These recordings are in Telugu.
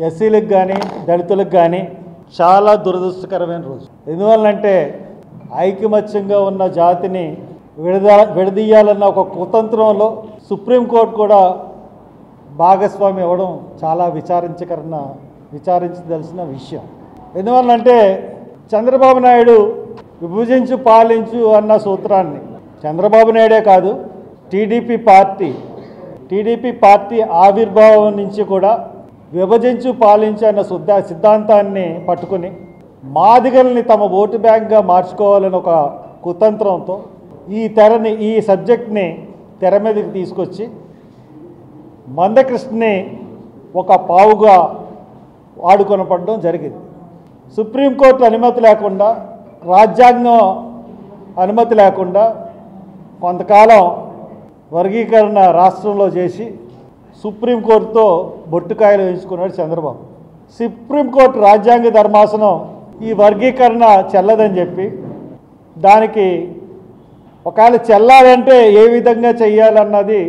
ఎస్సీలకు కానీ దళితులకు కానీ చాలా దురదృష్టకరమైన రోజు. ఎందువల్లంటే ఐకమత్యంగా ఉన్న జాతిని విడదీయాలన్న ఒక కుతంత్రంలో సుప్రీంకోర్టు కూడా భాగస్వామి అవ్వడం చాలా విచారించదలసిన విషయం. ఎందువల్లంటే చంద్రబాబు నాయుడు విభజించు పాలించు అన్న సూత్రాన్ని చంద్రబాబు నాయుడే కాదు టీడీపీ పార్టీ ఆవిర్భావం నుంచి కూడా విభజించు పాలించు అన్న సిద్ధాంతాన్ని పట్టుకుని మాదిగల్ని తమ ఓటు బ్యాంక్గా మార్చుకోవాలని ఒక కుతంత్రంతో ఈ సబ్జెక్ట్ని తెర మీదకి తీసుకొచ్చి మందకృష్ణని ఒక పావుగా వాడుకొనపడడం జరిగింది. సుప్రీంకోర్టు అనుమతి లేకుండా, రాజ్యాంగం అనుమతి లేకుండా కొంతకాలం వర్గీకరణ రాష్ట్రంలో చేసి సుప్రీంకోర్టుతో బొట్టుకాయలు వేయించుకున్నాడు చంద్రబాబు. సుప్రీంకోర్టు రాజ్యాంగ ధర్మాసనం ఈ వర్గీకరణ చెల్లదని చెప్పి దానికి ఒకవేళ చెల్లాలంటే ఏ విధంగా చెయ్యాలన్నది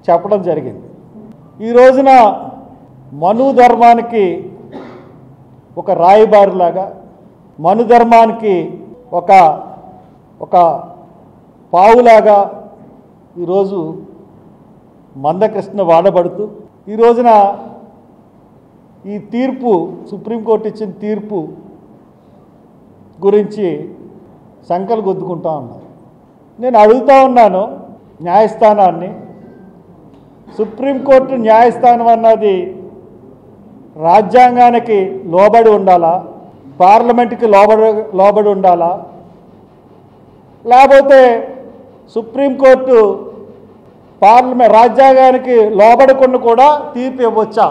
చెప్పడం జరిగింది. ఈ రోజున మను ధర్మానికి ఒక రాయబారిలాగా, మను ధర్మానికి ఒక పావులాగా ఈరోజు మందకృష్ణ వాడబడుతూ ఈ రోజున ఈ తీర్పు సుప్రీంకోర్టు ఇచ్చిన తీర్పు గురించి సంకలు గుద్దుకుంటా ఉన్నారు. నేను అడుగుతూ ఉన్నాను న్యాయస్థానాన్ని, సుప్రీంకోర్టు న్యాయస్థానం అన్నది రాజ్యాంగానికి లోబడి ఉండాలా, పార్లమెంటుకి లోబడి ఉండాలా, లేకపోతే సుప్రీంకోర్టు రాజ్యాంగానికి లోబడకుండా కూడా తీర్పు ఇవ్వచ్చా?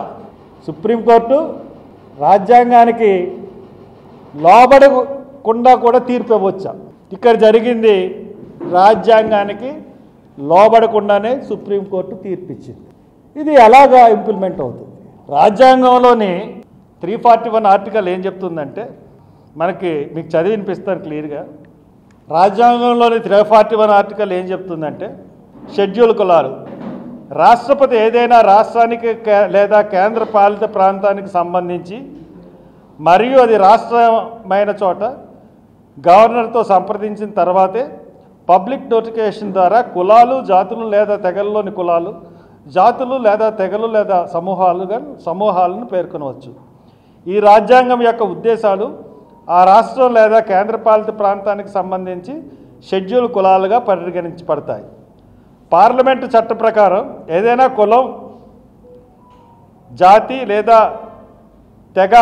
సుప్రీంకోర్టు రాజ్యాంగానికి లోబడకుండా కూడా తీర్పు ఇవ్వచ్చా? ఇక్కడ జరిగింది రాజ్యాంగానికి లోబడకుండానే సుప్రీంకోర్టు తీర్పు ఇచ్చింది. ఇది ఎలాగా ఇంప్లిమెంట్ అవుతుంది? రాజ్యాంగంలోని 341 ఆర్టికల్ ఏం చెప్తుందంటే, మీకు చదివి వినిపిస్తాను క్లియర్గా. రాజ్యాంగంలోని 341 ఆర్టికల్ ఏం చెప్తుందంటే, షెడ్యూల్ కులాలు రాష్ట్రపతి ఏదైనా రాష్ట్రానికి లేదా కేంద్ర పాలిత ప్రాంతానికి సంబంధించి మరియు అది రాష్ట్రమైన చోట గవర్నర్తో సంప్రదించిన తర్వాతే పబ్లిక్ నోటిఫికేషన్ ద్వారా కులాలు, జాతులు లేదా తెగల్లోని కులాలు, జాతులు లేదా తెగలు లేదా సమూహాలను పేర్కొనవచ్చు. ఈ రాజ్యాంగం యొక్క ఉద్దేశాలు ఆ రాష్ట్రం లేదా కేంద్రపాలిత ప్రాంతానికి సంబంధించి షెడ్యూల్ కులాలుగా పరిగణించబడతాయి. పార్లమెంటు చట్ట ప్రకారం ఏదైనా కులం, జాతి లేదా తెగ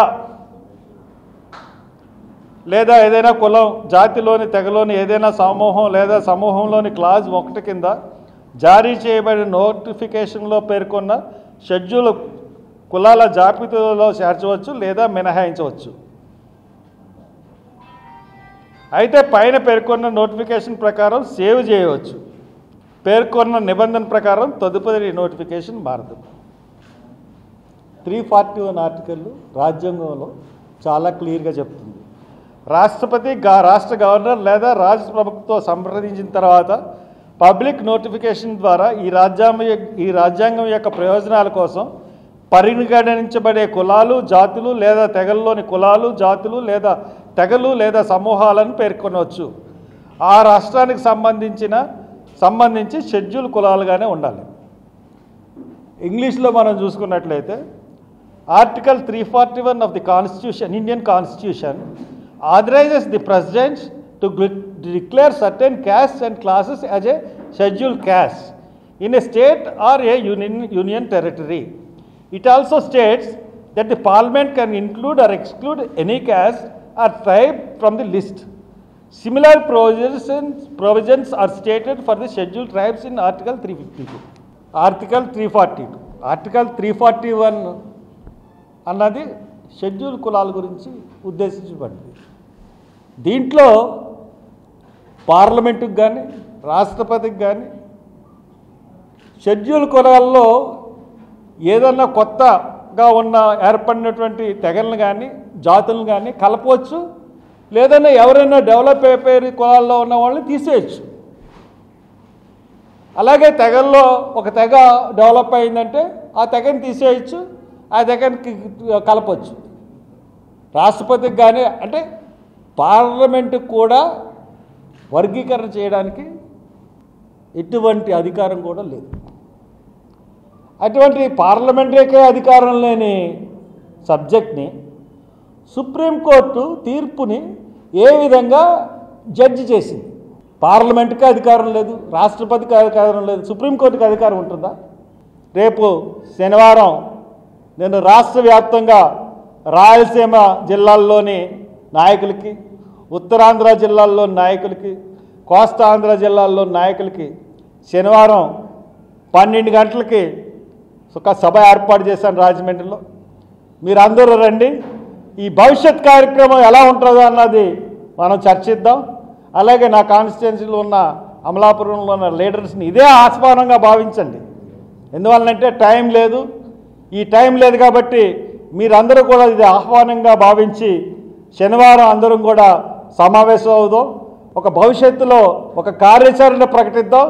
లేదా ఏదైనా కులం, జాతిలోని తెగలోని ఏదైనా సమూహం లేదా సమూహంలోని క్లాజ్ 1 కింద జారీ చేయబడిన నోటిఫికేషన్లో పేర్కొన్న షెడ్యూల్ కులాల జాబితాలో చేర్చవచ్చు లేదా మినహాయించవచ్చు. అయితే పైన పేర్కొన్న నోటిఫికేషన్ ప్రకారం సేవ్ చేయవచ్చు. పేర్కొన్న నిబంధన ప్రకారం తదుపరి నోటిఫికేషన్ మారదు. 341 ఆర్టికల్ రాజ్యాంగంలో చాలా క్లియర్గా చెప్తుంది. రాష్ట్రపతి రాష్ట్ర గవర్నర్ లేదా రాష్ట్ర ప్రభుత్వంతో సంప్రదించిన తర్వాత పబ్లిక్ నోటిఫికేషన్ ద్వారా ఈ రాజ్యాంగం యొక్క ప్రయోజనాల కోసం పరిగణించబడే కులాలు, జాతులు లేదా తెగల్లోని కులాలు, జాతులు లేదా తెగలు లేదా సమూహాలను పేర్కొనవచ్చు. ఆ రాష్ట్రానికి సంబంధించి షెడ్యూల్ కులాలుగానే ఉండాలి. ఇంగ్లీష్లో మనం చూసుకున్నట్లయితే article 341 of the constitution, Indian constitution authorizes the president to declare certain castes and classes as a scheduled caste in a state or a union territory. It also states that the parliament can include or exclude any caste or tribe from the list. Similar provisions are stated for the scheduled tribes in Article 352. Article 342. Article 341 అన్నది షెడ్యూల్ కులాల గురించి ఉద్దేశించబడింది. దీంట్లో పార్లమెంటుకు కానీ రాష్ట్రపతికి కానీ షెడ్యూల్ కులాల్లో ఏదన్నా కొత్తగా ఏర్పడినటువంటి తెగలను కానీ జాతులను కానీ కలపవచ్చు, లేదన్నా ఎవరైనా డెవలప్ అయిపోయే కులాల్లో ఉన్న వాళ్ళని తీసేయచ్చు. అలాగే తెగల్లో ఒక తెగ డెవలప్ అయిందంటే ఆ తెగని తీసేయచ్చు, ఆ దగ్గరికి కలపచ్చు. రాష్ట్రపతికి కానీ అంటే పార్లమెంటుకు కూడా వర్గీకరణ చేయడానికి ఎటువంటి అధికారం కూడా లేదు. అటువంటి పార్లమెంటరీకే అధికారం లేని సబ్జెక్ట్ని సుప్రీంకోర్టు తీర్పుని ఏ విధంగా జడ్జి చేసింది? పార్లమెంటుకి అధికారం లేదు, రాష్ట్రపతికి అధికారం లేదు, సుప్రీంకోర్టుకి అధికారం ఉంటుందా? రేపు శనివారం నేను రాష్ట్ర వ్యాప్తంగా రాయలసీమ జిల్లాల్లోని నాయకులకి, ఉత్తరాంధ్ర జిల్లాల్లోని నాయకులకి, కోస్తాంధ్ర జిల్లాల్లోని నాయకులకి శనివారం 12 గంటలకి ఒక సభ ఏర్పాటు చేశాను రాజమండ్రిలో. మీరందరూ రండి, ఈ భవిష్యత్ కార్యక్రమం ఎలా ఉంటుందో అన్నది మనం చర్చిద్దాం. అలాగే నా కాన్స్టిట్యున్సీలో ఉన్న అమలాపురంలో ఉన్న లీడర్స్ని ఇదే ఆహ్వానంగా భావించండి. ఎందువల్లంటే టైం లేదు, ఈ టైం లేదు కాబట్టి మీరందరూ కూడా ఇది ఆహ్వానంగా భావించి శనివారం అందరం కూడా సమావేశం అవుదాం. ఒక భవిష్యత్తులో ఒక కార్యాచరణ ప్రకటిద్దాం.